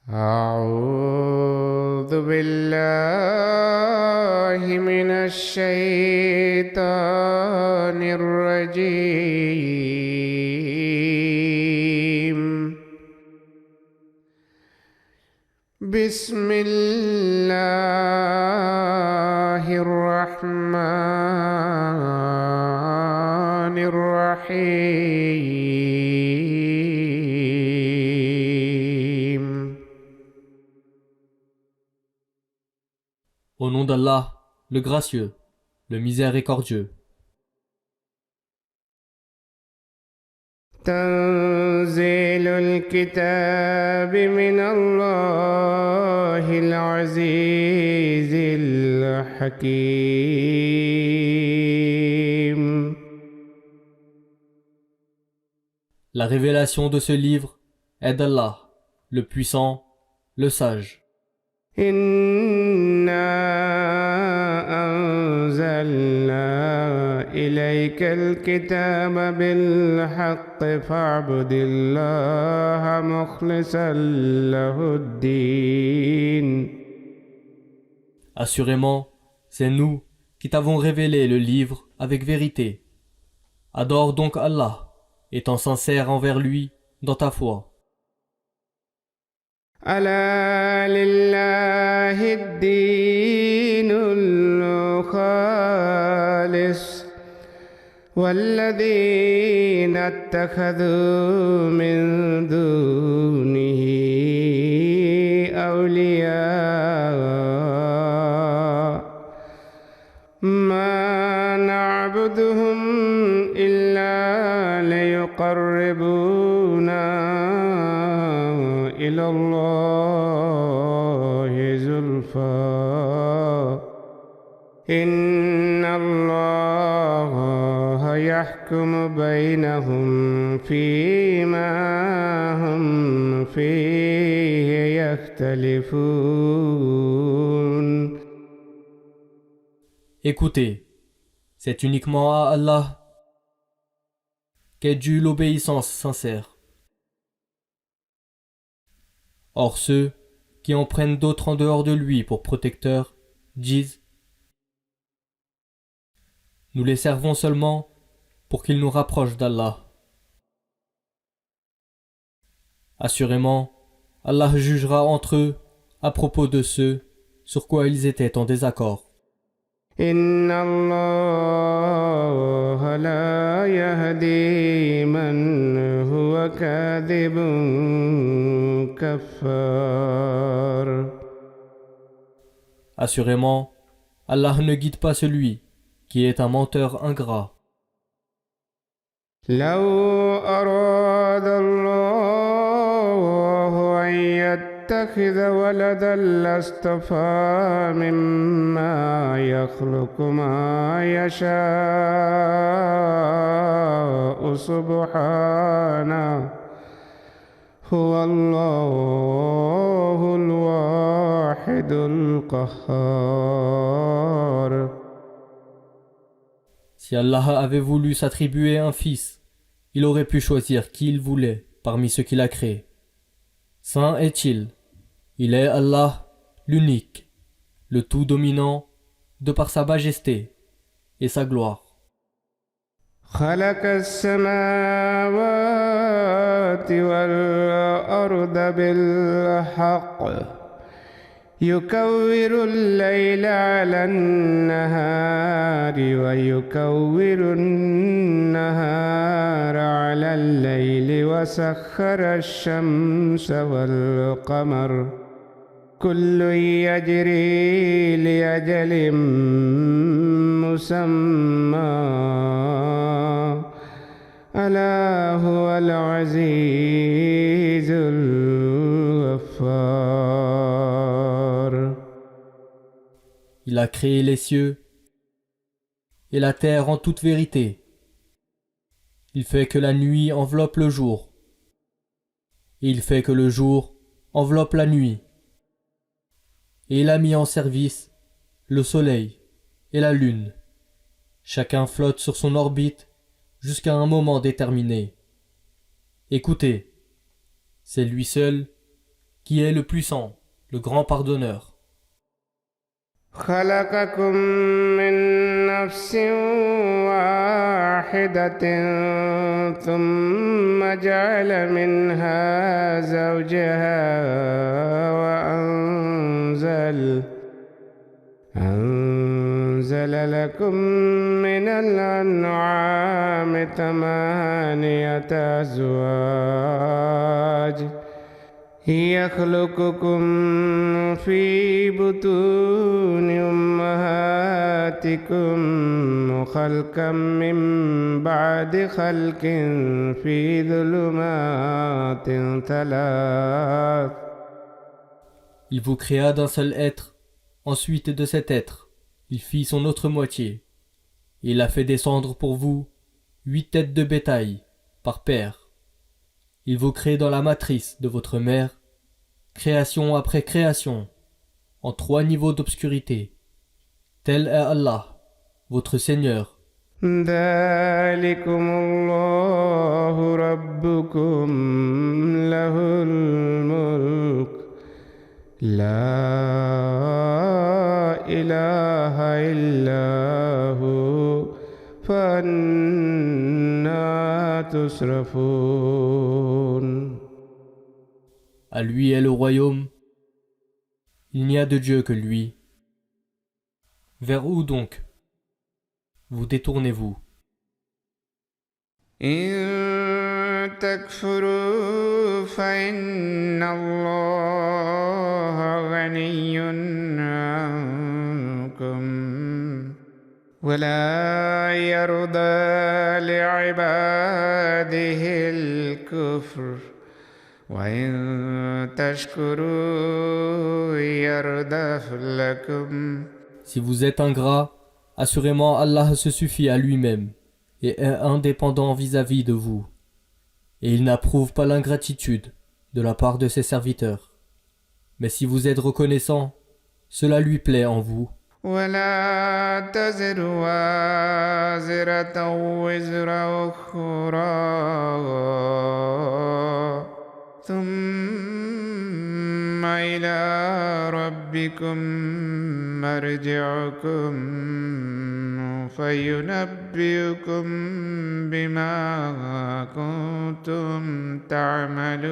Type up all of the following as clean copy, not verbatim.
أعوذ بالله من الشيطان الرجيم. بسم الله الرحمن الرحيم. Au nom d'Allah, le gracieux, le miséricordieux. تنزيل الكتاب من الله العزيز الحكيم. La révélation de ce livre est d'Allah, le puissant, le sage. إنا أنزلنا إليك الكتاب بالحق فاعبد الله مخلصا له الدين. Assurément, c'est nous qui t'avons révélé le livre avec vérité. Adore donc Allah, étant sincère envers lui dans ta foi. ألا لله الدين الخالص والذين اتخذوا من دونه أولياء ما نعبدهم إلا ليقربونا إلى الله زلفى إن الله يحكم بينهم فيما هم فيه يختلفون. Écoutez, c'est uniquement à Allah qu'est due l'obéissance sincère. Or ceux qui en prennent d'autres en dehors de lui pour protecteurs disent: nous les servons seulement pour qu'ils nous rapprochent d'Allah. Assurément, Allah jugera entre eux à propos de ceux sur quoi ils étaient en désaccord. إن الله لا يهدي من هو كاذب كفار. Assurément, Allah ne guide pas celui qui est un menteur ingrat. لو أراد الله أن يتخذ ولدا لاصطفى مما يخلق ما يشاء سبحانه هو الله الواحد القهار. Si Allah avait voulu s'attribuer un fils, il aurait pu choisir qui il voulait parmi ceux qu'il a créés. Saint est-il, il est Allah, l'unique, le tout dominant, de par sa majesté et sa gloire. خلق السماوات والأرض بالحق يكور الليل على النهار ويكور النهار على الليل وسخر الشمس والقمر كل يجري لأجل مسمى ألا هو العزيز الغفار. Il a créé les cieux et la terre en toute vérité. Il fait que la nuit enveloppe le jour, et il fait que le jour enveloppe la nuit. Et il a mis en service le soleil et la lune. Chacun flotte sur son orbite jusqu'à un moment déterminé. Écoutez, c'est lui seul qui est le puissant, le grand pardonneur. خلقكم من نفس واحدة ثم جعل منها زوجها وأنزل لكم من الأنعام ثمانية أزواج يخلقكم في بطون أمهاتكم خلقا من بعد خلق في ظلمات ثلاث. Il vous créa d'un seul être, ensuite de cet être, il fit son autre moitié. Il a fait descendre pour vous 8 têtes de bétail, par paire. Il vous crée dans la matrice de votre mère, création après création, en 3 niveaux d'obscurité. Tel est Allah, votre Seigneur. ذلكم الله ربكم له الملك لا إله إلا هو فأنى تصرفون. À lui est le royaume. Il n'y a de Dieu que lui. Vers où donc vous détournez-vous? إن تكفروا فإن الله غني عنكم ولا يرضى لعباده الكفر وإن تشكروا يرضه لكم. Si vous êtes ingrat, assurément Allah se suffit à lui-même et est indépendant vis-à-vis de vous. Et il n'approuve pas l'ingratitude de la part de ses serviteurs. Mais si vous êtes reconnaissant, cela lui plaît en vous. ولا تزر وازرة وزر أخرى ثم إلى ربكم مرجعكم فينبئكم بما كنتم تعملون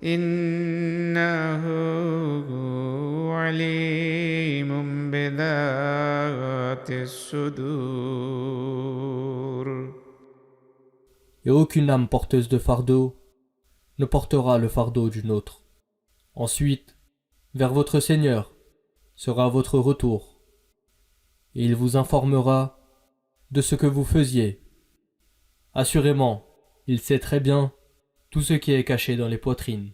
إنه عليم بذات الصدور. Et aucune âme porteuse de fardeau ne portera le fardeau d'une autre. Ensuite, vers votre Seigneur sera votre retour, et il vous informera de ce que vous faisiez. Assurément, il sait très bien tout ce qui est caché dans les poitrines.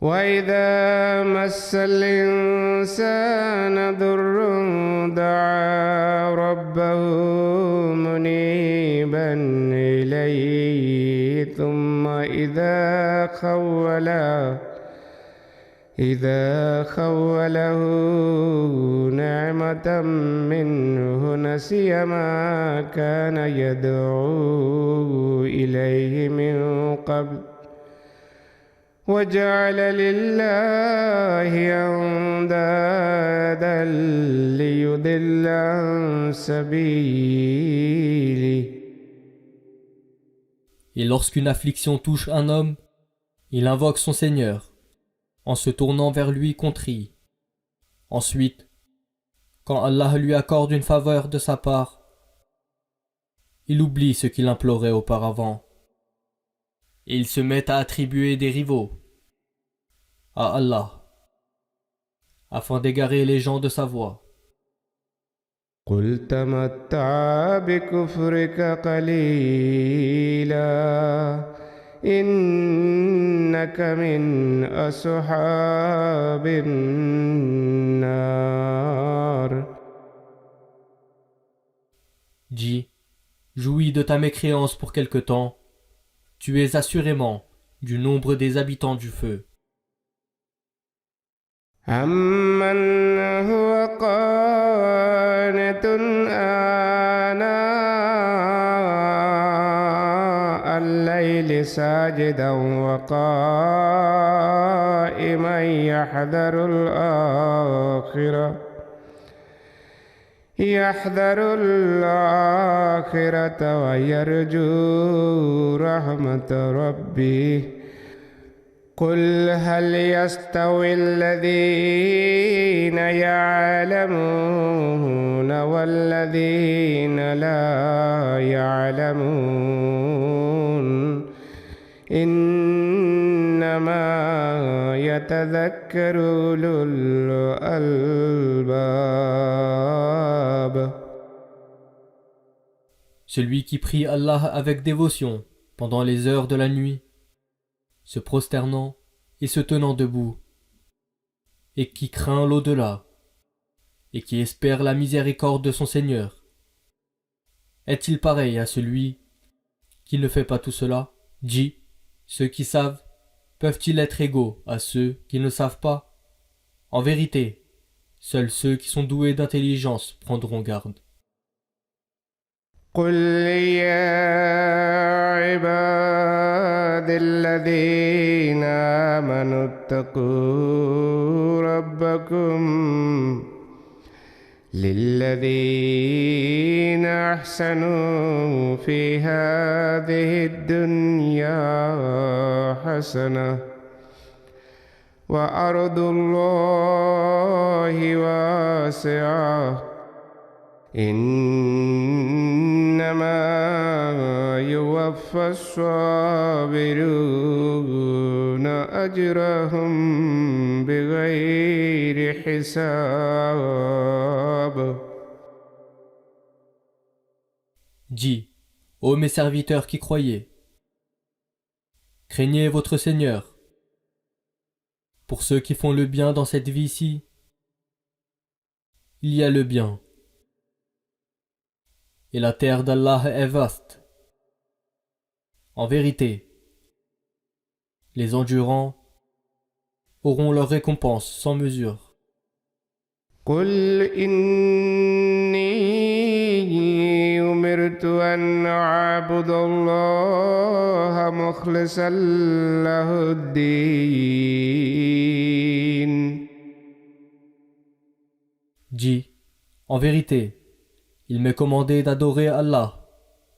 وإذا مس الإنسان ضر دعا ربه منيبا إليه ثم إذا خوله نعمة منه نسي ما كان يدعو إليه من قبل وجعل لله أندادا ليضل عن سبيله. Et lorsqu'une affliction touche un homme, il invoque son Seigneur, en se tournant vers lui contrit. Ensuite, quand Allah lui accorde une faveur de sa part, il oublie ce qu'il implorait auparavant. Et il se met à attribuer des rivaux à Allah, afin d'égarer les gens de sa voie. قل تمتع بكفرك قليلا إنك من أصحاب النار. Dis, jouis de ta mécréance pour quelque temps, tu es assurément du nombre des habitants du feu. أمن هو قانت آناء الليل الليل ساجدا وقائما يحذر الآخرة ويرجو رحمة ربه قل هل يستوي الذين يعلمون والذين لا يعلمون إنما يتذكر أولو الألباب. Celui qui prie Allah avec dévotion pendant les heures de la nuit, se prosternant et se tenant debout, et qui craint l'au-delà, et qui espère la miséricorde de son Seigneur. Est-il pareil à celui qui ne fait pas tout cela? Dis, ceux qui savent, peuvent-ils être égaux à ceux qui ne savent pas? En vérité, seuls ceux qui sont doués d'intelligence prendront garde. قل يا عبادي الذين آمنوا اتقوا ربكم للذين أحسنوا في هذه الدنيا حسنة وأرض الله واسعة إنما يوفى الصابرون أجرهم بغير حساب. Dis, ô mes serviteurs qui croyez, craignez votre Seigneur. Pour ceux qui font le bien dans cette vie-ci, il y a le bien. Et la terre d'Allah est vaste. En vérité, les endurants auront leur récompense sans mesure. قل إني أمرت أن أعبد الله مخلصا له الدين. Dis, en vérité, il m'est commandé d'adorer Allah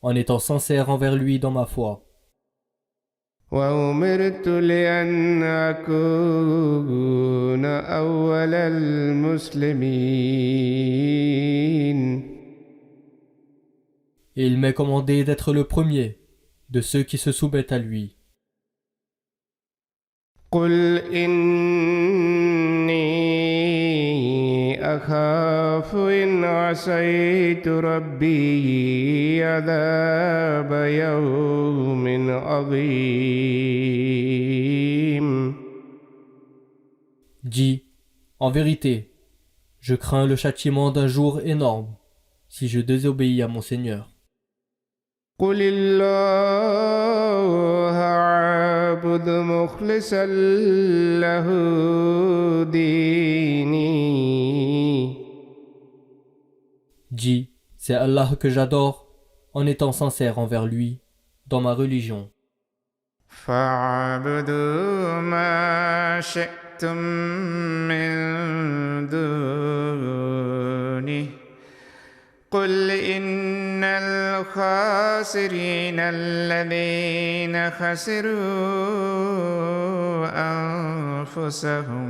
en étant sincère envers lui dans ma foi. وأمرت لأن أكون أول المسلمين. Et il m'est commandé d'être le premier de ceux qui se soumettent à lui. قل إني أخاف إن عصيت ربي عذاب يوم عظيم. Dis, en vérité, je crains le châtiment d'un jour énorme si je désobéis à mon Seigneur. قل الله أعبد مخلصا له ديني. Dis, c'est Allah que j'adore en étant sincère envers lui dans ma religion. فاعبدوا ما شئتم من دونه قل إن الخاسرين الذين خسروا أنفسهم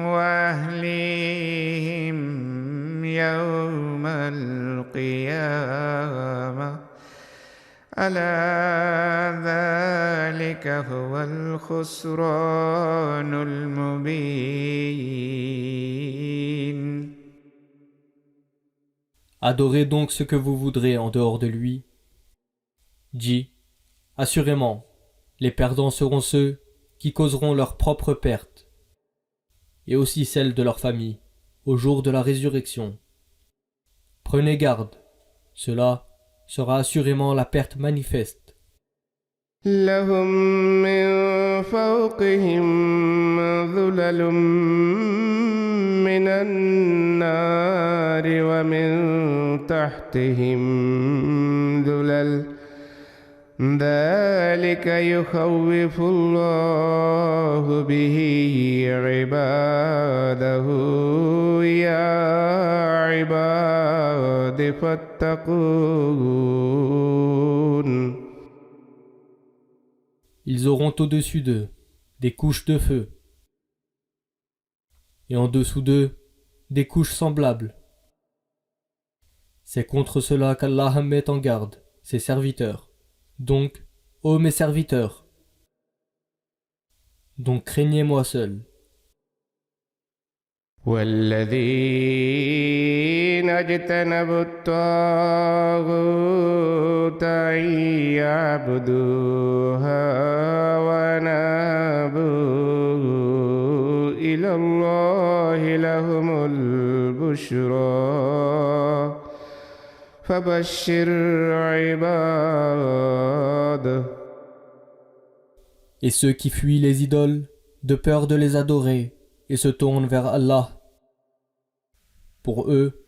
وأهليهم يوم القيامة ألا ذلك هو الخسران المبين. Adorez donc ce que vous voudrez en dehors de lui. Dis, assurément, les perdants seront ceux qui causeront leur propre perte, et aussi celle de leur famille, au jour de la résurrection. Prenez garde, cela sera assurément la perte manifeste. لهم من فوقهم ظلل من النار ومن تحتهم ظلل ذلك يخوف الله به عباده يا عباد فاتقون. Ils auront au-dessus d'eux des couches de feu, et en dessous d'eux des couches semblables. C'est contre cela qu'Allah met en garde ses serviteurs. Donc, ô mes serviteurs, donc craignez-moi seul. والذين اجتنبوا الطاغوت أن يعبدوها ونابوا إلى الله لهم البشرى فبشر عباده. Et ceux qui fuient les idoles, de peur de les adorer, et se tournent vers Allah. Pour eux,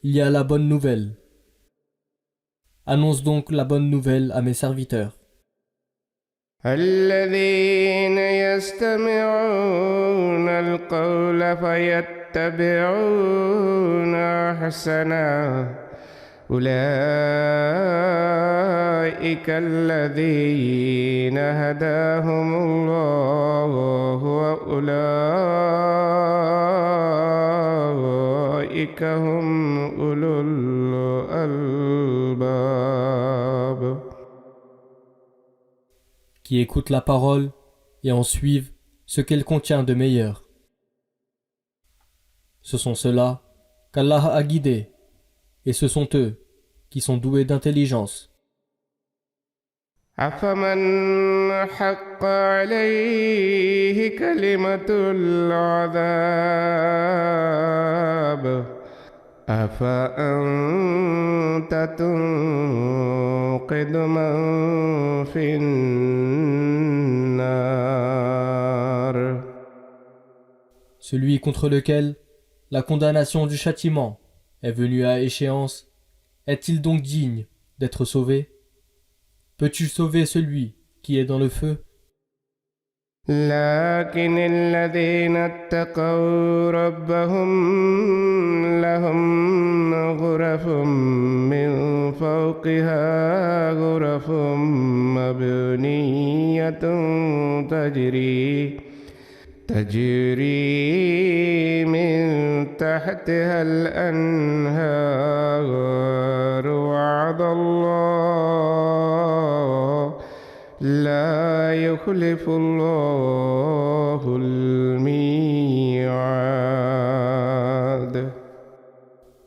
il y a la bonne nouvelle. Annonce donc la bonne nouvelle à mes serviteurs. الذين يستمعون القول فيتبعون أحسنه أولئك الذين هداهم الله وأولئك هم أولو الألباب. Qui écoutent la parole et en suivent ce qu'elle contient de meilleur. Ce sont ceux-là qu'Allah a guidés, et ce sont eux qui sont doués d'intelligence. أفمن حق عليه كلمة العذاب أفأنت تنقذ من في النار. Celui contre lequel la condamnation du châtiment est venue à échéance, est-il donc digne d'être sauvé? Peux-tu sauver celui qui est dans le feu? لكن الذين اتقوا ربهم لهم غرف من فوقها غرف مبنية تجري من تحتها الأنهار وعد الله لا يخلف الله الميعاد.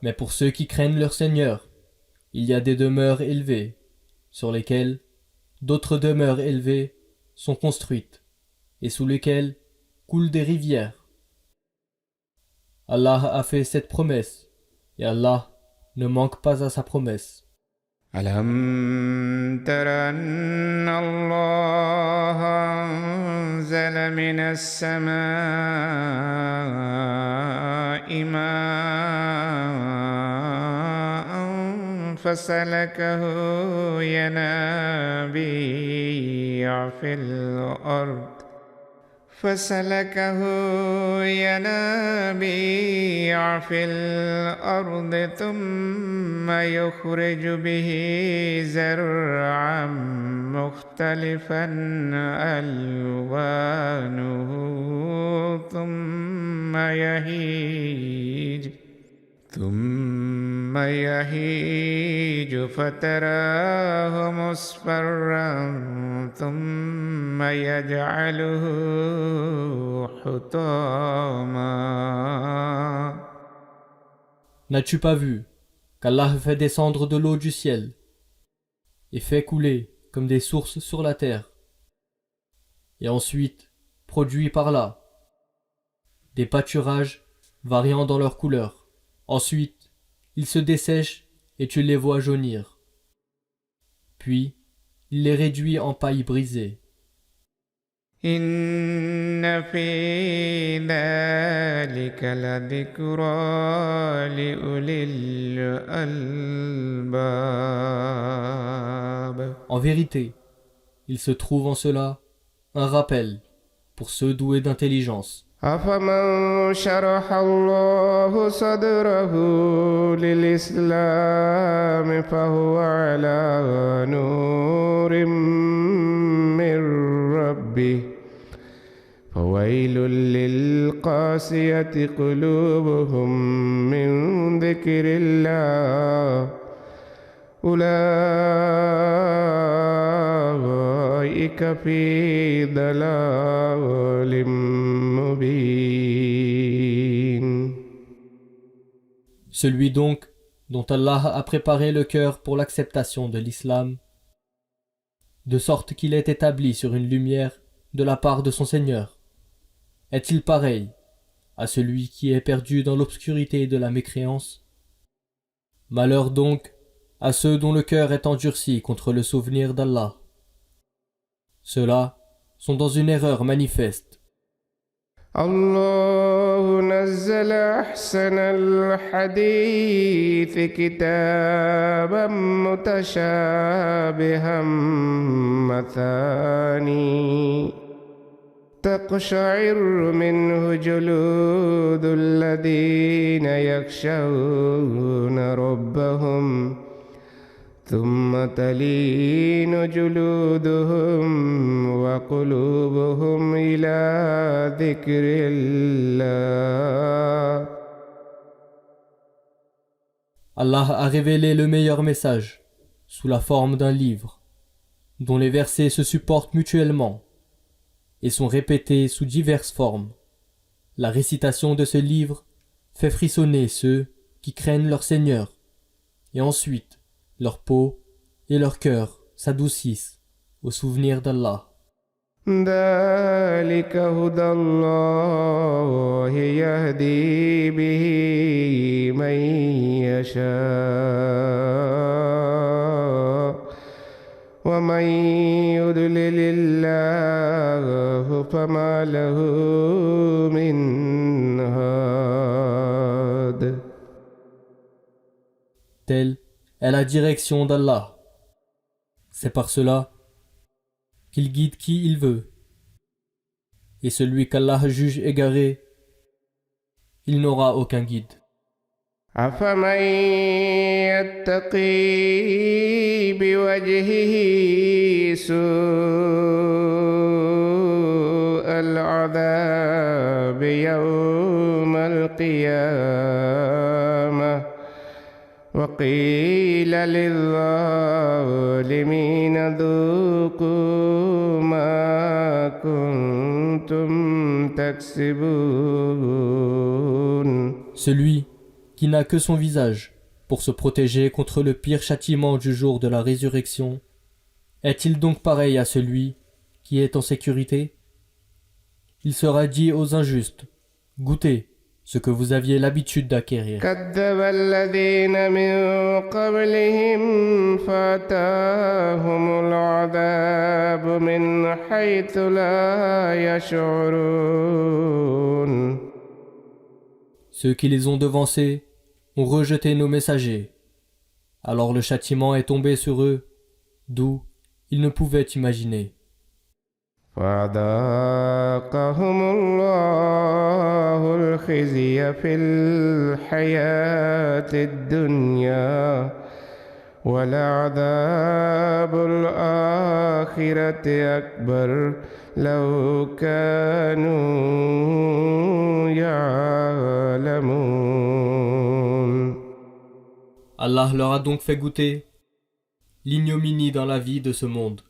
Mais pour ceux qui craignent leur Seigneur, il y a des demeures élevées, sur lesquelles d'autres demeures élevées sont construites, et sous lesquelles coulent des rivières. Allah a fait cette promesse, et Allah ne manque pas à sa promesse. ألم تر أن الله أنزل من السماء ماء فسلكه ينابيع في الأرض ثم يخرج به زرعا مختلفا ألوانه ثم يهيج فتراه مصفرا ثم يجعله حطاما. N'as-tu pas vu qu'Allah fait descendre de l'eau du ciel et fait couler comme des sources sur la terre, et ensuite produit par là des pâturages variant dans leur couleur. Ensuite, ils se dessèchent et tu les vois jaunir. Puis, il les réduit en paille brisée. إن في ذلك لذكرى لأولي الألباب. En vérité, Il se trouve en cela un rappel pour ceux doués d'intelligence. أفمن شرح الله صدره للإسلام فهو على نور من ربه فويل للقاسية قلوبهم من ذكر الله أولئك في ضلال مبين. Celui donc dont Allah a préparé le cœur pour l'acceptation de l'islam, de sorte qu'il est établi sur une lumière de la part de son Seigneur, est-il pareil à celui qui est perdu dans l'obscurité de la mécréance? Malheur donc à ceux dont le cœur est endurci contre le souvenir d'Allah. Ceux-là sont dans une erreur manifeste. الله نزل أحسن الحديث كتابا متشابها مثاني تقشعر منه جلود الذين يخشون ربهم ثم تلين جلودهم وقلوبهم إلى ذكر الله. Allah a révélé le meilleur message sous la forme d'un livre dont les versets se supportent mutuellement et sont répétés sous diverses formes. La récitation de ce livre fait frissonner ceux qui craignent leur Seigneur, et ensuite leur peau et leur cœur s'adoucissent au souvenir d'Allah. ذلك هدى الله يهدي به من يشاء ومن يضلل الله فما له من هاد. Telle est la direction d'Allah. C'est par cela qu'il guide qui il veut. Et celui qu'Allah juge égaré, il n'aura aucun guide. أفمن يتقي بوجهه سوء العذاب يوم القيامة وقيل للظالمين ذوقوا ما كنتم تكسبون. Celui qui n'a que son visage pour se protéger contre le pire châtiment du jour de la résurrection, est-il donc pareil à celui qui est en sécurité? Il sera dit aux injustes, goûtez ce que vous aviez l'habitude d'acquérir. كذب الذين من قبلهم فأتاهم العذاب من حيث لا يشعرون. Ceux qui les ont devancés ont rejeté nos messagers. Alors le châtiment est tombé sur eux, d'où ils ne pouvaient imaginer. فذاقهم الله الخزي في الحياة الدنيا ولعذاب الآخرة أكبر لو كانوا يعلمون. Allah leur a donc fait goûter l'ignominie dans la vie de ce monde.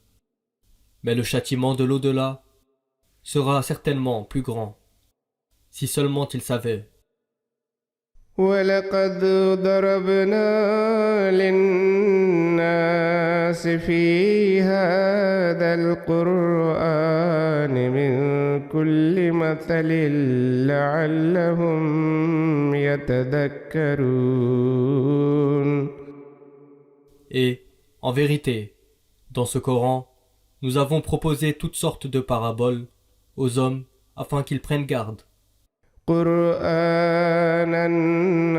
Mais le châtiment de l'au-delà sera certainement plus grand, si seulement ils savaient. ولقد ضربنا للناس في هذا القرآن من كل مثل لعلهم يتذكرون. Et, en vérité, dans ce Coran, nous avons proposé toutes sortes de paraboles aux hommes afin qu'ils prennent garde. قرآنا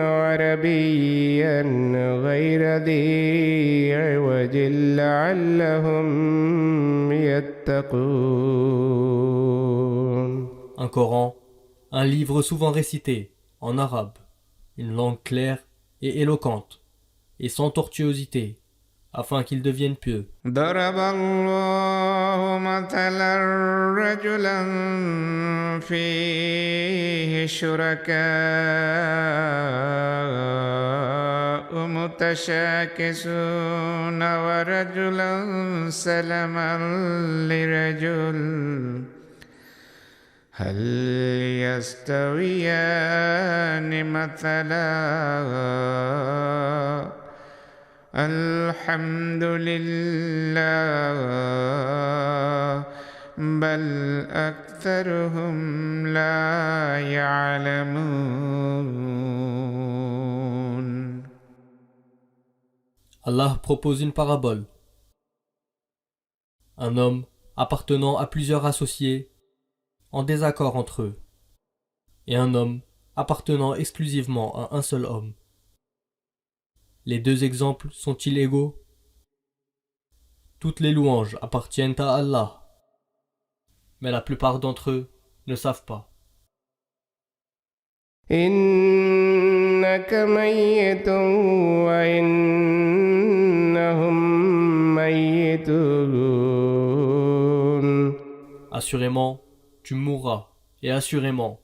عربيا غير ذي عوج لعلهم يتقون. Un Coran, un livre souvent récité, en arabe, une langue claire et éloquente, et sans tortuosité, afin qu'ils deviennent pieux. ضرب الله مثلا رجلا فيه شركاء متشاكسون ورجلا سلما لرجل هل يستويان مثلا الحمد لله بل أكثرهم لا يعلمون. Allah propose une parabole. Un homme appartenant à plusieurs associés, en désaccord entre eux, et un homme appartenant exclusivement à un seul homme. Les deux exemples sont-ils égaux? Toutes les louanges appartiennent à Allah, mais la plupart d'entre eux ne savent pas. إنك ميت وإنهم ميتون. Assurément, tu mourras, et assurément,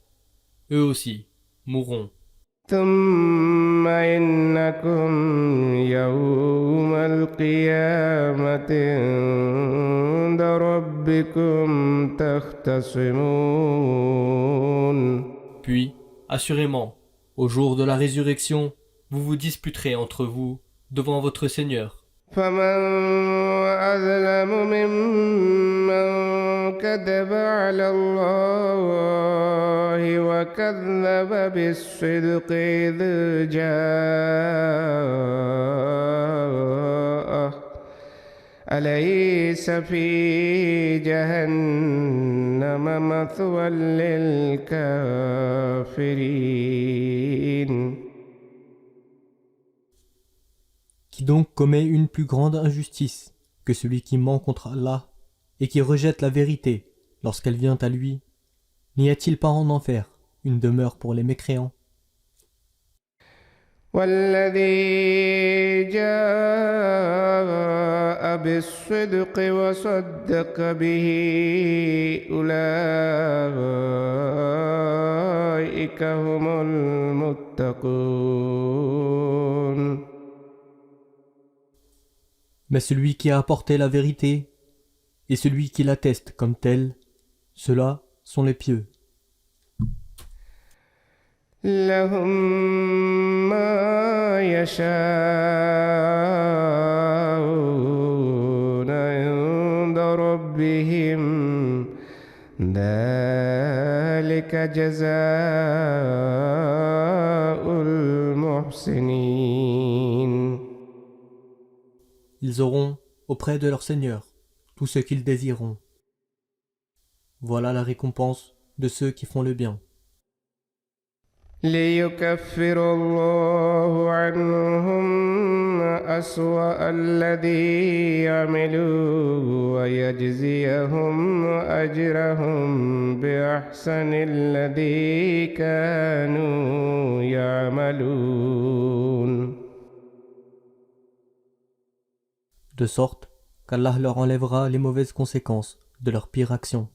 eux aussi mourront. ثم إنكم يوم القيامة عند ربكم تختصمون. Puis, assurément, au jour de la résurrection, vous vous disputerez entre vous devant votre Seigneur. فمن أظلم ممن كذب على الله وكذب بالصدق إذ جاءه أليس في جهنم مثوى للكافرين. Qui donc commet une plus grande injustice que celui qui ment contre Allah et qui rejette la vérité lorsqu'elle vient à lui? N'y a-t-il pas en enfer une demeure pour les mécréants? والذي جاء بالصدق وصدق به أولئك هم المتقون. Mais celui qui a apporté la vérité et celui qui l'atteste comme tel, ceux-là sont les pieux. لهم ما يشاءون عند ربهم ذلك جزاء المحسنين. Ils auront, auprès de leur Seigneur, tout ce qu'ils désireront. Voilà la récompense de ceux qui font le bien. ليكفر الله عنهم أسوأ الذي عملوا ويجزيهم أجرهم بأحسن الذي كانوا يعملون. De sorte qu'Allah leur enlèvera les mauvaises conséquences de leur pire action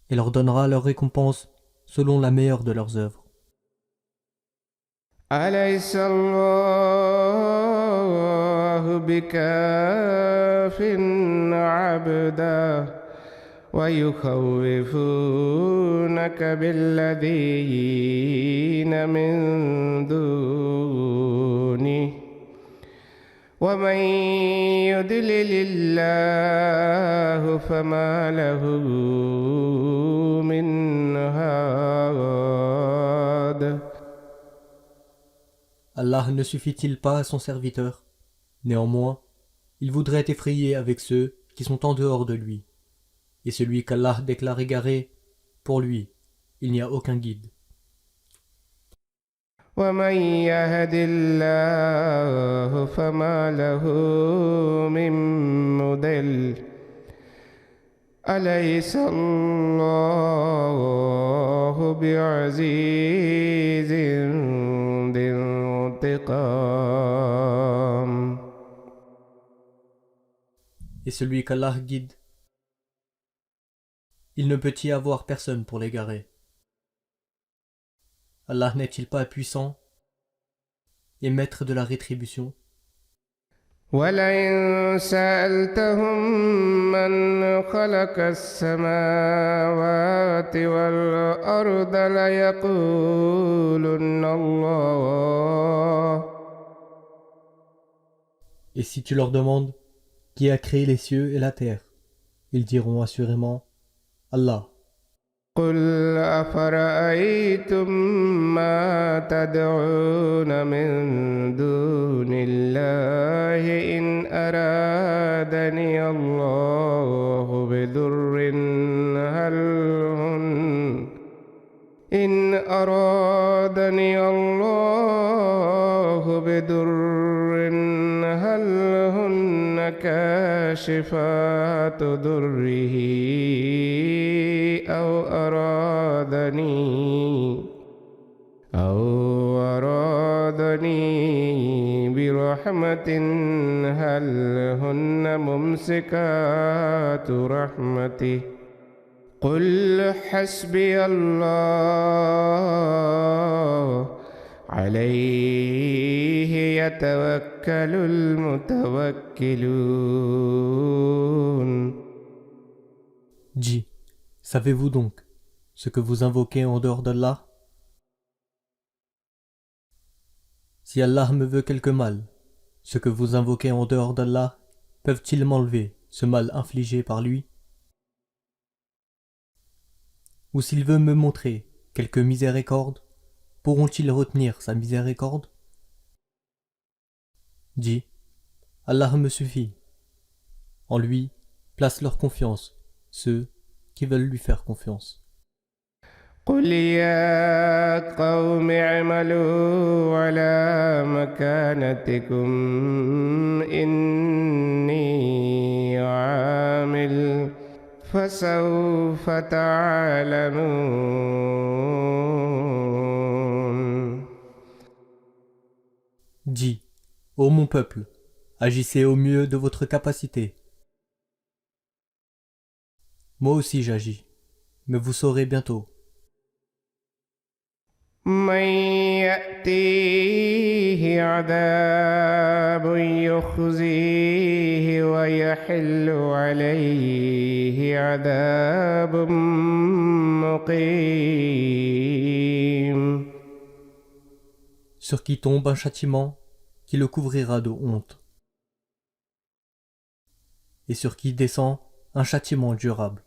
et leur donnera leur récompense selon la meilleure de leurs œuvres. أليس الله بكاف عبدا ويخوفونك بالذين من دونه ومن يضلل الله فما له من هاد. Allah ne suffit-il pas à son serviteur? Néanmoins, il voudrait effrayer avec ceux qui sont en dehors de lui. Et celui qu'Allah déclare égaré, Pour lui, il n'y a aucun guide. ومن يهد الله فما له من مضل أليس الله بعزيز ذي انتقام. Et celui qu'Allah guide, il ne peut y avoir personne pour l'égarer. Allah n'est-il pas puissant et maître de la rétribution? ولئن سألتهم من خلق السماوات والأرض ليقولن الله. Et si tu leur demandes qui a créé les cieux et la terre, ils diront assurément Allah. قل أفرأيتم ما تدعون من دون الله إن أرادني الله بضر هل هن إن أرادني الله بضر هل هن كاشفات ضره أو أرادني برحمة هل هن ممسكات رحمته قل حسبي الله عليه يتوكل المتوكلون. Dis, savez-vous donc ce que vous invoquez en dehors d'Allah? Si Allah me veut quelque mal, ce que vous invoquez en dehors d'Allah, peuvent-ils m'enlever ce mal infligé par lui? Ou s'il veut me montrer quelque miséricorde, pourront-ils retenir sa miséricorde? Dis, Allah me suffit. En lui placent leur confiance ceux qui veulent lui faire confiance. قل يا قوم اعملوا على مكانتكم إني عامل فسوف تعلمون. Dis, ô mon peuple, agissez au mieux de votre capacité. Moi aussi j'agis, mais vous saurez bientôt. من يأتيه عذاب يخزيه ويحل عليه عذاب مقيم. Sur qui tombe un châtiment qui le couvrira de honte, et sur qui descend un châtiment durable.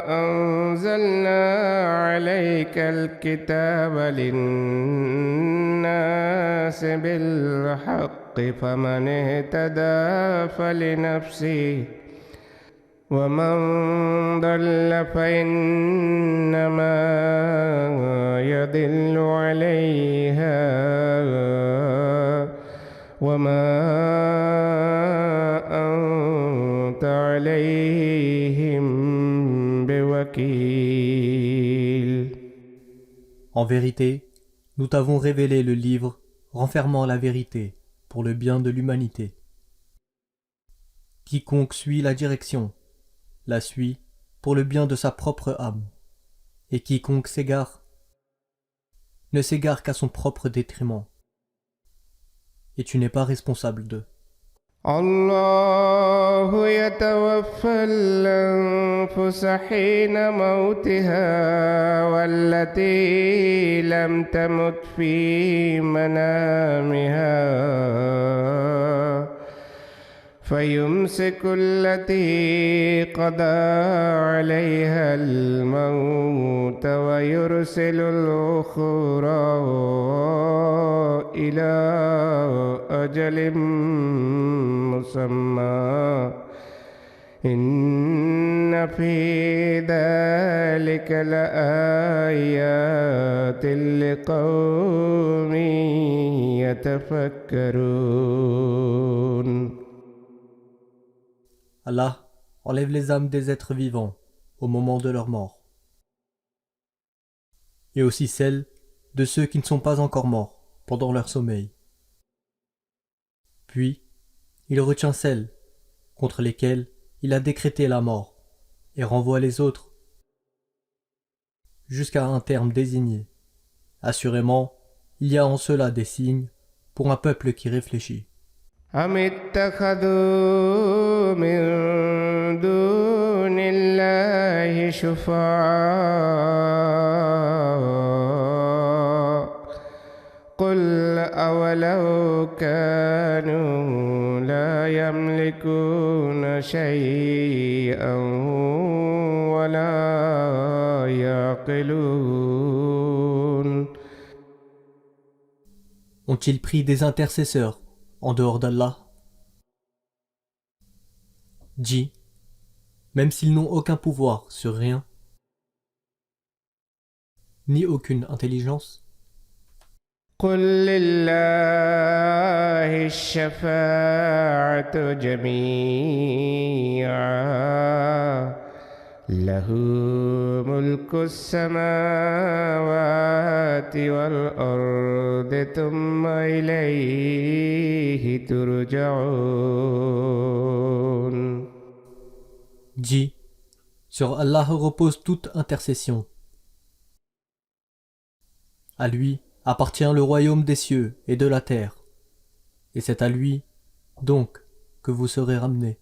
أنزلنا عليك الكتاب للناس بالحق فمن اهتدى فلنفسه ومن ضل فإنما يضل عليها وما أنت عليهم En vérité, nous t'avons révélé le livre renfermant la vérité pour le bien de l'humanité. Quiconque suit la direction, la suit pour le bien de sa propre âme, et quiconque s'égare, ne s'égare qu'à son propre détriment, et tu n'es pas responsable d'eux. الله يتوفى الأنفس حين موتها والتي لم تمت في منامها فيمسك التي قضى عليها الموت ويرسل الأخرى إلى أجل مسمى إن في ذلك لآيات لقوم يتفكرون. Allah enlève les âmes des êtres vivants au moment de leur mort, et aussi celles de ceux qui ne sont pas encore morts pendant leur sommeil. Puis, il retient celles contre lesquelles il a décrété la mort et renvoie les autres jusqu'à un terme désigné. Assurément, il y a en cela des signes pour un peuple qui réfléchit. أم اتخذوا من دون الله شفعاء قل أولو كانوا لا يملكون شيئا ولا يعقلون. Ont-ils pris des intercesseurs en dehors d'Allah? Dis, même s'ils n'ont aucun pouvoir sur rien, ni aucune intelligence, قل لله الشفاعة جميعا له ملك السماوات والأرض ثم إليه ترجعون. dis, sur Allah repose toute intercession. À lui appartient le royaume des cieux et de la terre, et c'est à lui, donc, que vous serez ramenés.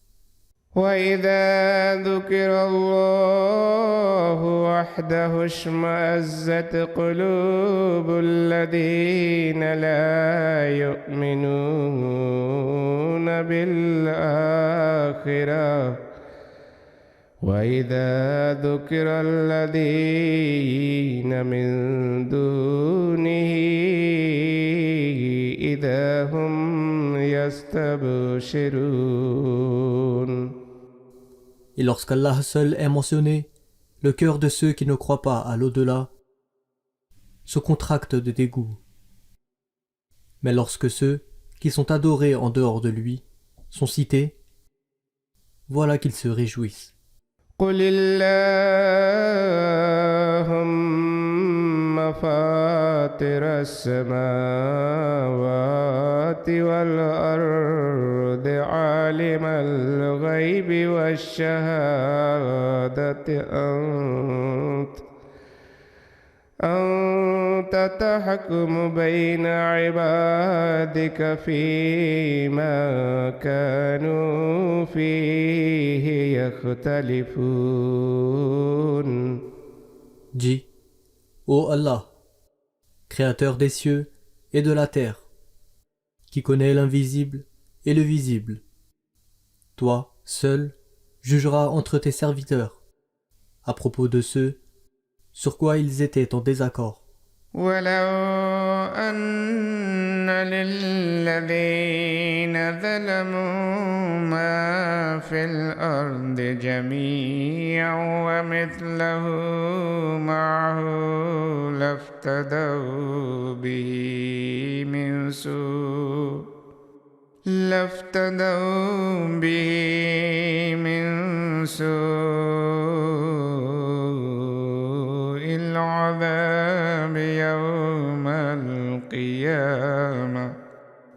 وإذا ذكر الله وحده اشمأزت قلوب الذين لا يؤمنون بالآخرة وإذا ذكر الذين من دونه إذا هم يستبشرون. Et lorsqu'Allah seul est mentionné, le cœur de ceux qui ne croient pas à l'au-delà se contracte de dégoût. Mais lorsque ceux qui sont adorés en dehors de lui sont cités, voilà qu'ils se réjouissent. قل اللهم فاطر السماوات والأرض عالم الغيب والشهادة أنت تحكم بين عبادك فيما كانوا فيه يختلفون. Dis, ô Allah, créateur des cieux et de la terre, qui connaît l'invisible et le visible, toi, seul, jugeras entre tes serviteurs à propos de ceux sur quoi ils étaient en désaccord. ولو أن للذين ظلموا ما في الأرض جميعا ومثله معه لافتدوا به من سوء العذاب يوم القيامة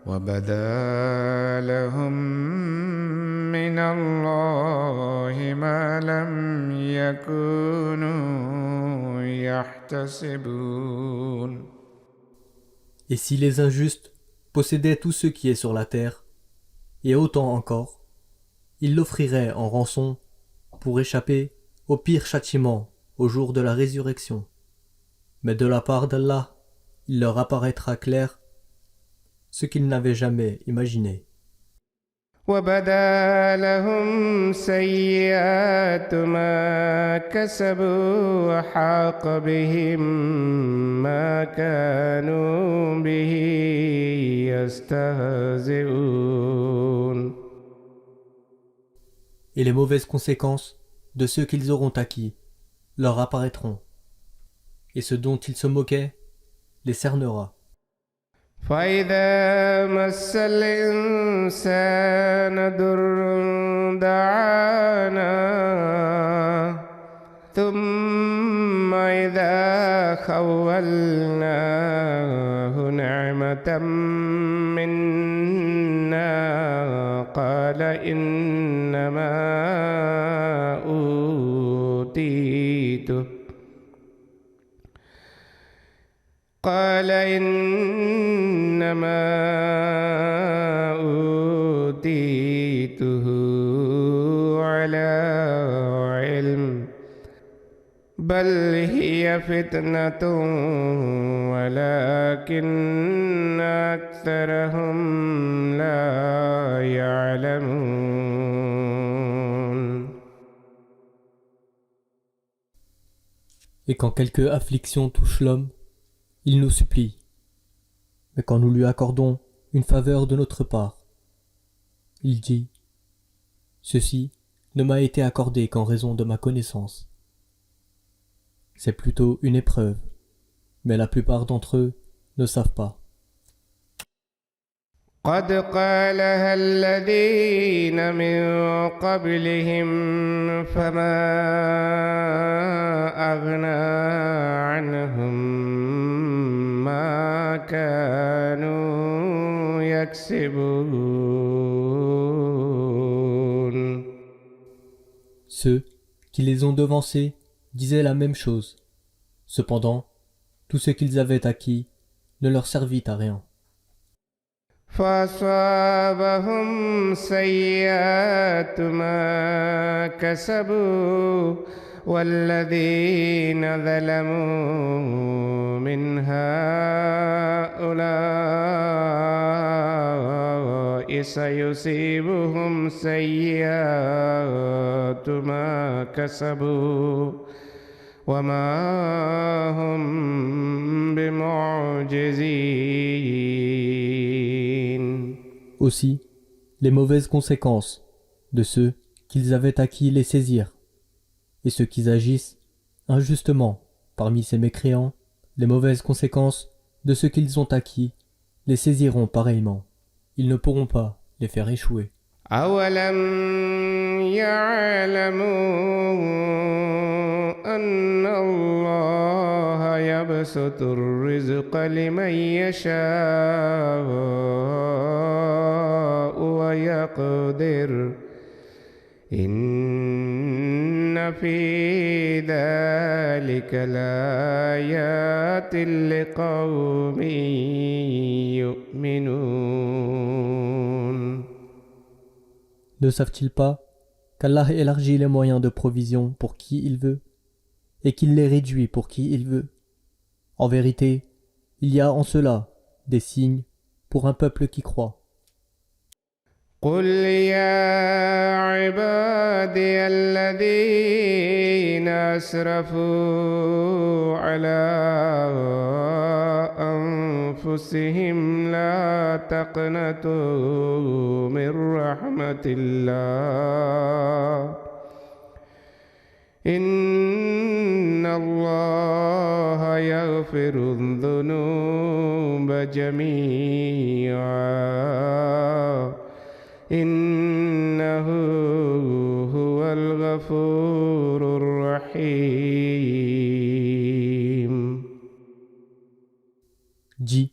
وبدا لهم من الله ما لم يكونوا يحتسبون. Et si les injustes possédaient tout ce qui est sur la terre, et autant encore, ils l'offriraient en rançon pour échapper au pire châtiment au jour de la résurrection. Mais de la part d'Allah, il leur apparaîtra clair ce qu'ils n'avaient jamais imaginé. وبدا لهم سيئات ما كسبوا وحاق بهم ما كانوا به يستهزئون. et les mauvaises conséquences de ceux qu'ils auront acquis leur apparaîtront, et ce dont ils se moquaient les cernera. فإذا مس الإنسان ضر دعانا ثم إذا خولناه نعمة منا قال إنما أوتيته على علم بل هي فتنة ولكن أكثرهم لا يعلمون. Et quand quelque affliction touche l'homme, il nous supplie. Mais quand nous lui accordons une faveur de notre part, il dit « Ceci ne m'a été accordé qu'en raison de ma connaissance. » C'est plutôt une épreuve, mais la plupart d'entre eux ne savent pas. قد قالها الذين من قبلهم فما أغنى عنهم ما كانوا يكسبون. Ceux qui les ont devancés disaient la même chose. Cependant, tout ce qu'ils avaient acquis ne leur servit à rien. فأصابهم سيئات ما كسبوا والذين ظلموا من هؤلاء سيصيبهم سيئات ما كسبوا وما هم بمعجزين. Aussi, les mauvaises conséquences de ceux qu'ils avaient acquis les saisirent, et ceux qui agissent injustement parmi ces mécréants, les mauvaises conséquences de ceux qu'ils ont acquis les saisiront pareillement. Ils ne pourront pas les faire échouer. أولم يعلموا أن الله يبسط الرزق لمن يشاء ويقدر إن في ذلك لآيات لقوم يؤمنون. Ne savent-ils pas qu'Allah élargit les moyens de provision pour qui il veut et qu'il les réduit pour qui il veut? En vérité, il y a en cela des signes pour un peuple qui croit. قل يا عبادي الذين أسرفوا على أنفسهم لا تقنطوا من رحمة الله إن الله يغفر الذنوب جميعا إنه هو الغفور الرحيم. Dis,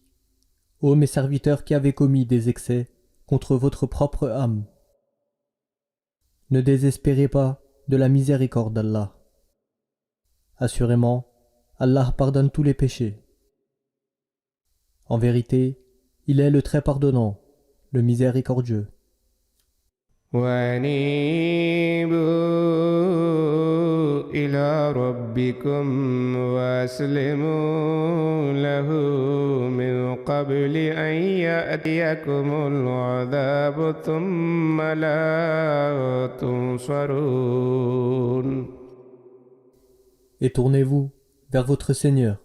ô mes serviteurs qui avez commis des excès contre votre propre âme, ne désespérez pas de la miséricorde d'Allah. Assurément, Allah pardonne tous les péchés. En vérité, il est le très pardonnant, le miséricordieux. وأنيبوا إلى ربكم وأسلموا له من قبل أن يأتيكم العذاب ثم لا تنصرون. Et tournez-vous vers votre Seigneur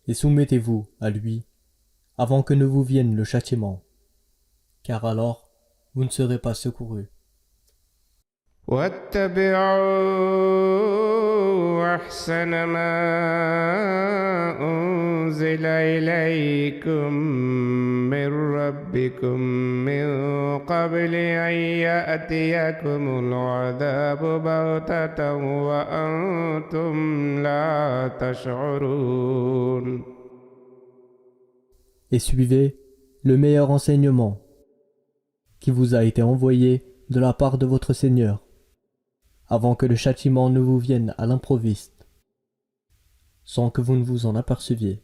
et soumettez-vous à lui avant que ne vous vienne le châtiment, car alors vous ne serez pas secourus. واتبعوا أحسن ما أنزل إليكم من ربكم من قبل أن يأتيكم العذاب بغتة وأنتم لا تشعرون. Et suivez le meilleur enseignement qui vous a été envoyé de la part de votre Seigneur, avant que le châtiment ne vous vienne à l'improviste, sans que vous ne vous en aperceviez.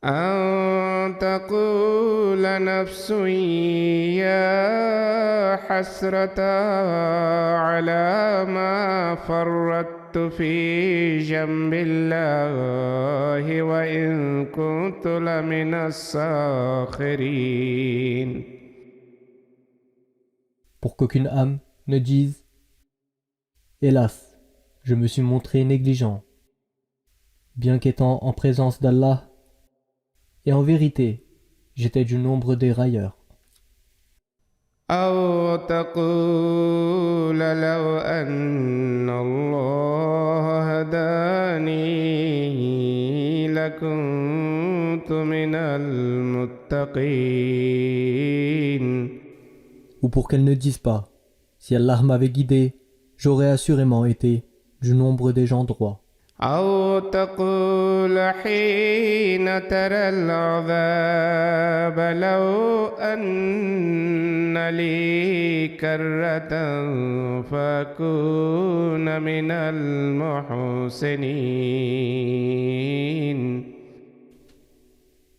أن تقول نفس يا حسرة على ما فرطت في جنب الله وإن كنت لمن الساخرين. Pour qu'aucune âme ne dise « Hélas, je me suis montré négligent, bien qu'étant en présence d'Allah, et en vérité, j'étais du nombre des railleurs. » أو تقول لو أن الله هداني لكنت من المتقين. Ou pour qu'elles ne disent pas « Si Allah m'avait guidé, j'aurais assurément été du nombre des gens droits. » أو تقول حين ترى العذاب لو أن لي كرة فأكون من المحسنين.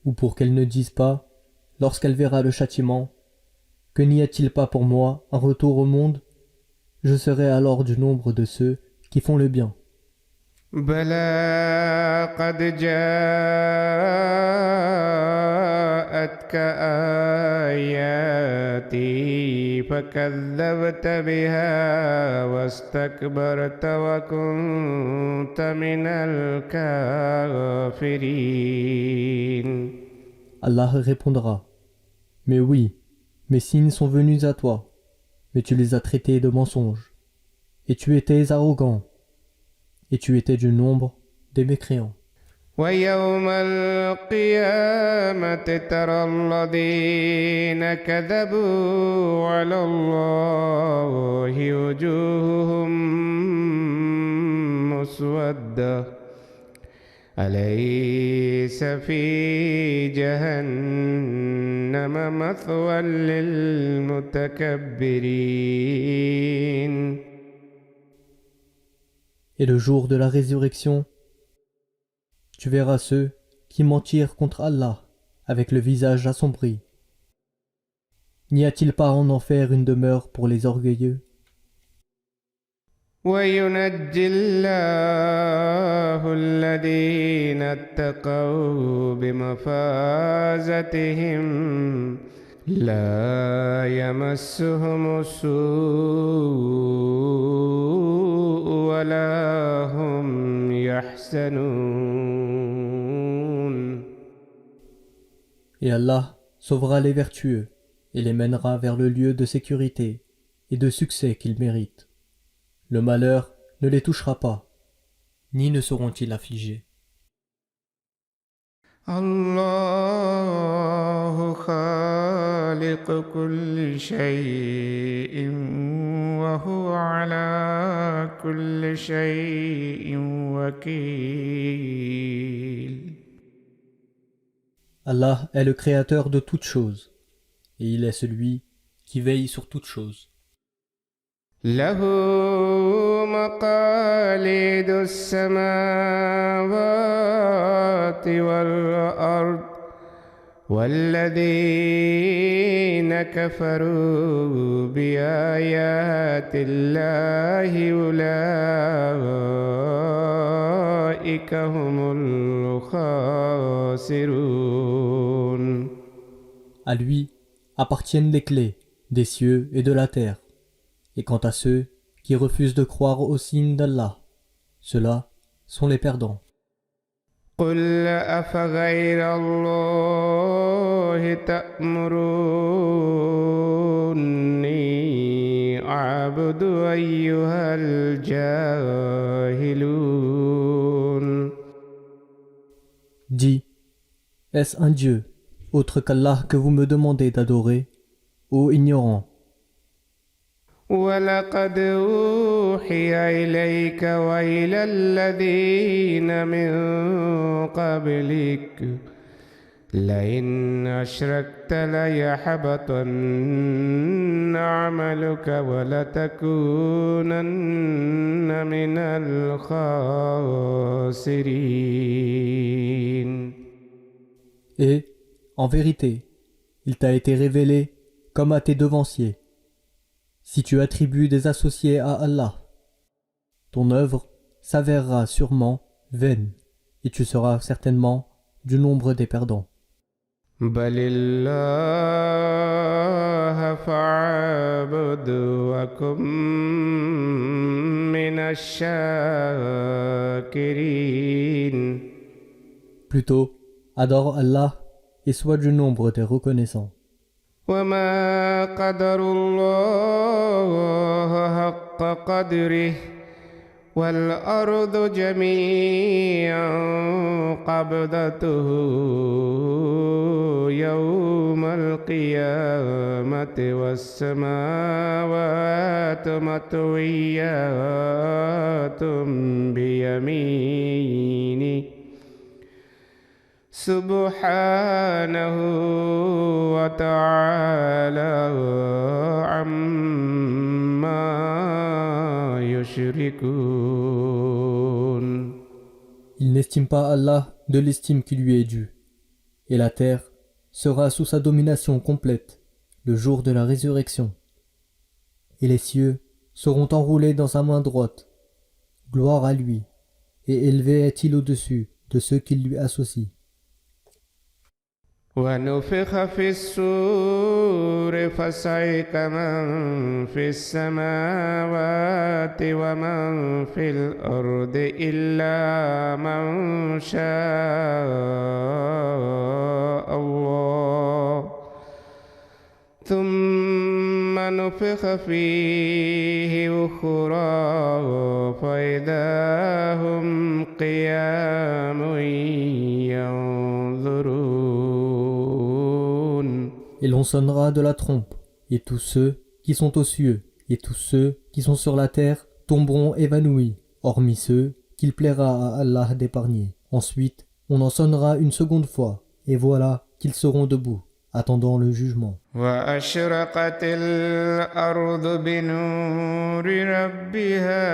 Ou pour qu'elles ne disent pas, lorsqu'elle verra le châtiment, que n'y a-t-il pas pour moi un retour au monde? Je serai alors du nombre de ceux qui font le bien. بلى قد جاءتك آياتي فكذبت بها واستكبرت وكنت من الكافرين. Allah répondra, mais oui, mes signes sont venus à toi, mais tu les as traités de mensonges, et tu étais arrogant, et tu étais du nombre des mécréants. ويوم القيامة ترى الذين كذبوا على الله وجوههم مسودة أليس في جهنم مثوى للمتكبرين. Et le jour de la résurrection, tu verras ceux qui mentirent contre Allah avec le visage assombri. N'y a-t-il pas en enfer une demeure pour les orgueilleux? وينجي الله الذين اتقوا بمفازتهم لا يمسهم السوء ولا هم يحزنون. Et Allah sauvera les vertueux et les mènera vers le lieu de sécurité et de succès qu'ils méritent. Le malheur ne les touchera pas, ni ne seront-ils affligés. الله خالق كل شيء وهو على كل شيء وكيل. Allah est le créateur de toutes choses, et il est celui qui veille sur toutes choses. له مقاليد السماوات والأرض والذين كفروا بآيات الله أولئك هم الخاسرون. À lui appartiennent les clés des cieux et de la terre. Et quant à ceux qui refusent de croire aux signes d'Allah, ceux-là sont les perdants. قل أفغير الله تأمروني أعبد فاعبدوا أيها الجاهلون. Dis, est-ce un Dieu, autre qu'Allah, que vous me demandez d'adorer, ô ignorants? ولقد أوحي إليك وإلى الذين من قبلك لئن أشركت ليحبطن عملك ولتكونن من الخاسرين. Et, en vérité, il t'a été révélé comme à tes devanciers. Si tu attribues des associés à Allah, ton œuvre s'avérera sûrement vaine et tu seras certainement du nombre des perdants. بل الله فاعبد وكن من الشاكرين. Plutôt, adore Allah et sois du nombre des reconnaissants. وما قدر الله حق قدره والأرض جميعا قبضته يوم القيامة والسماوات مطويات بيمينه سبحانه وتعالى عما يشركون. Il n'estime pas Allah de l'estime qui lui est due, et la terre sera sous sa domination complète le jour de la résurrection, et les cieux seront enroulés dans sa main droite. Gloire à lui, et élevé est-il au-dessus de ceux qui lui associent. ونفخ في الصور فصعق من في السماوات ومن في الأرض إلا من شاء الله ثم نفخ فيه أخرى فإذا هم قيام ينظرون. Et l'on sonnera de la trompe, et tous ceux qui sont aux cieux, et tous ceux qui sont sur la terre tomberont évanouis, hormis ceux qu'il plaira à Allah d'épargner. Ensuite, on en sonnera une seconde fois, et voilà qu'ils seront debout, attendant le jugement. وأشرقت الأرض بنور ربها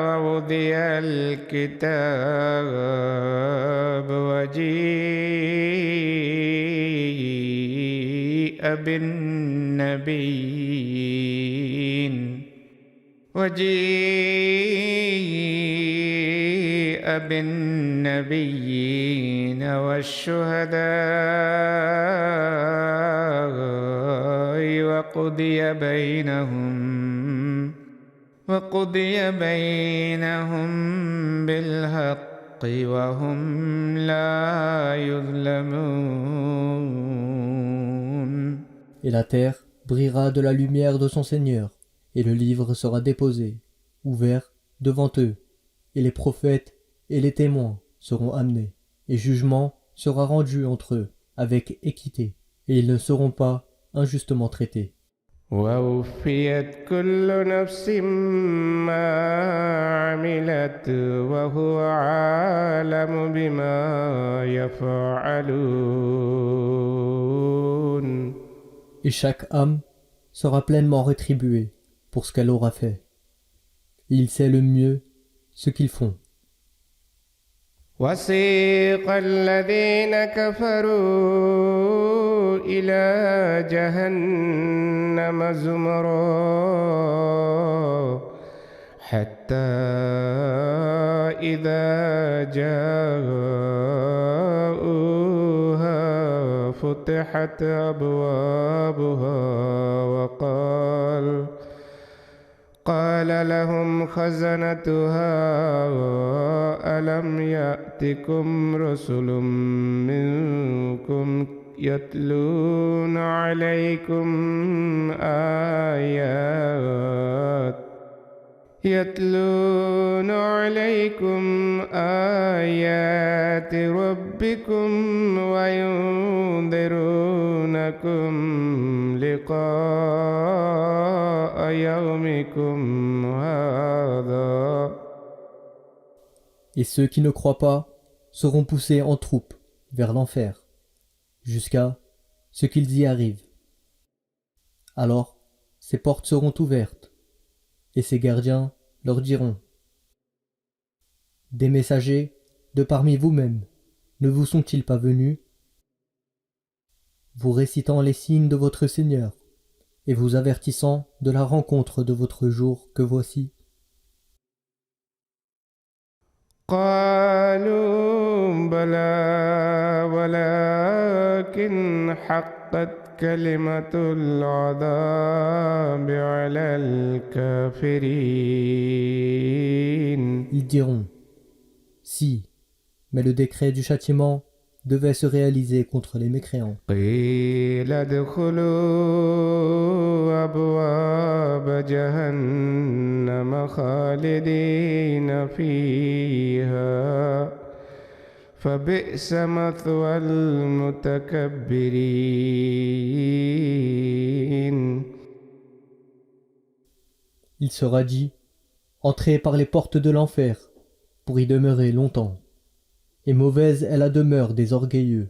ووضع الكتاب وجيء بالنبيين والشهداء وقضي بينهم بالحق وهم لا يظلمون. Et la terre brillera de la lumière de son Seigneur, et le livre sera déposé, ouvert devant eux, et les prophètes et les témoins seront amenés, et jugement sera rendu entre eux avec équité, et ils ne seront pas injustement traités. ووفيت كل نفس ما عملت وهو عالم بما يفعلون. Et chaque âme sera pleinement rétribuée pour ce qu'elle aura fait. Et il sait le mieux ce qu'ils font. وسيق الذين كفروا إلى جهنم زمرا حتى إذا جاءوها فتحت أبوابها قال لهم خزنتها ألم يأتكم رسل منكم يتلون عليكم آيات يتلون عليكم آيات ربكم وينذرونكم لقاء يومكم هذا. Et ceux qui ne croient pas seront poussés en troupe vers l'enfer, jusqu'à ce qu'ils y arrivent. Alors, ces portes seront ouvertes, et ses gardiens leur diront: Des messagers de parmi vous-mêmes ne vous sont-ils pas venus, vous récitant les signes de votre Seigneur, et vous avertissant de la rencontre de votre jour que voici? قالوا بلى ولكن حقت كلمة العذاب على الكافرين. Ils diront: Si, mais le décret du châtiment devait se réaliser contre les mécréants. قيل ادخلوا أبواب جهنم خالدين فيها فبئس مثوى المتكبرين. Il sera dit: Entrez par les portes de l'enfer, pour y demeurer longtemps, et mauvaise est la demeure des orgueilleux.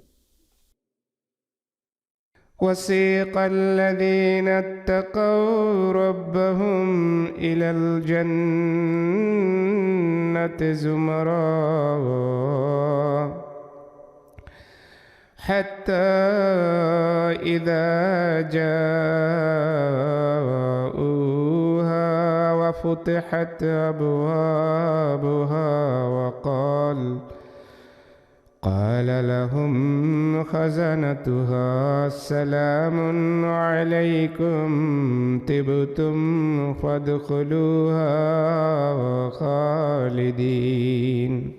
وسيق الذين اتقوا ربهم إلى الجنة زمرا حتى إذا جاءوها وفتحت أبوابها قال لهم خزنتها سلام عليكم طبتم فادخلوها خالدين.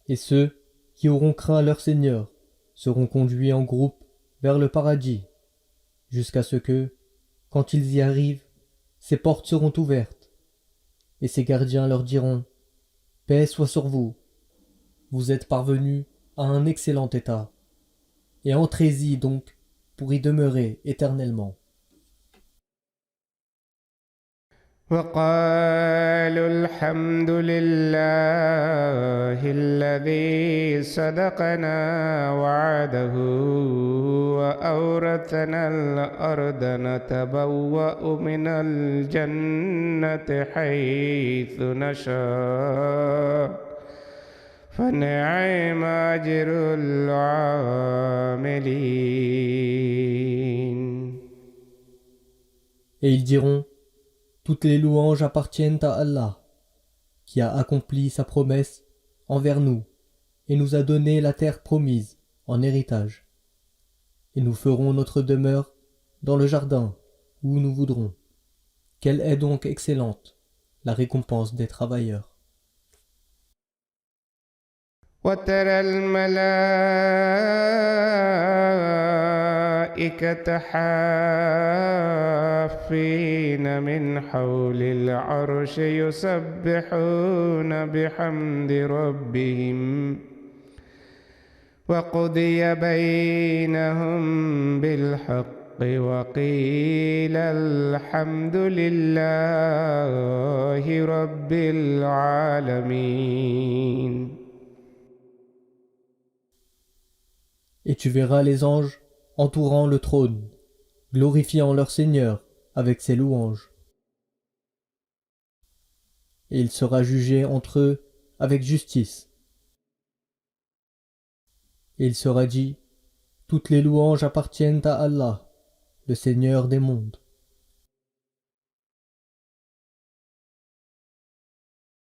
Et ceux qui auront craint leur Seigneur seront conduits en groupe vers le paradis, jusqu'à ce que, quand ils y arrivent, ces portes seront ouvertes, et ses gardiens leur diront: Paix soit sur vous, vous êtes parvenus à un excellent état, et entrez-y donc pour y demeurer éternellement. وقالوا الحمد لله الذي صدقنا وعده وأورثنا الأرض نتبوأ من الجنة حيث نشاء فنعم أجر العاملين. Et ils diront: Toutes les louanges appartiennent à Allah, qui a accompli sa promesse envers nous et nous a donné la terre promise en héritage. Et nous ferons notre demeure dans le jardin où nous voudrons. Quelle est donc excellente la récompense des travailleurs. وترى الملائكة حافين من حول العرش يسبحون بحمد ربهم وقضي بينهم بالحق وقيل الحمد لله رب العالمين. Et tu verras les anges entourant le trône, glorifiant leur Seigneur avec ses louanges. Et il sera jugé entre eux avec justice. Et il sera dit: Toutes les louanges appartiennent à Allah, le Seigneur des mondes.